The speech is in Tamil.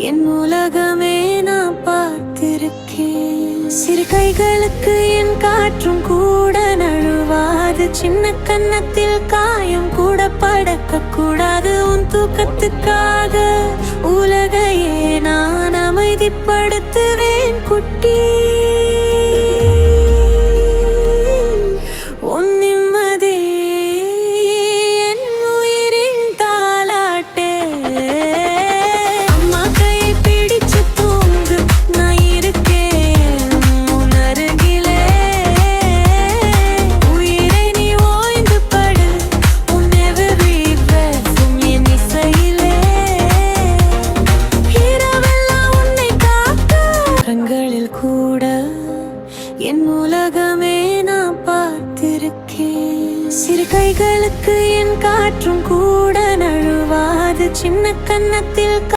என் உலகமே நான் பார்த்திருக்கேன். சிறு கைகளுக்கு என் காற்றும் கூட நழுவாது. சின்ன கன்னத்தில் காயம் கூட படக்க கூடாது. உன் தூக்கத்துக்காக உலகையே நான் அமைதிப்படுத்துவேன் குட்டி. உன் நிம்மதி என் உயிரின் தாலாட்டே. அம்மா கையை பிடிச்சு தூங்கு, நான் இருக்கேன் உன் அருகிலே. உயிரை நீ ஓய்ந்து படு, உன் every breath என் இசையிலே. இரவெல்லாம் உன்னை காக்க கண்களில் கூட என் உலகமே நான் பார்த்திருக்கேன். சிறு கைகளுக்கு என் காற்றும் கூட நழுவாது. சின்ன கன்னத்தில்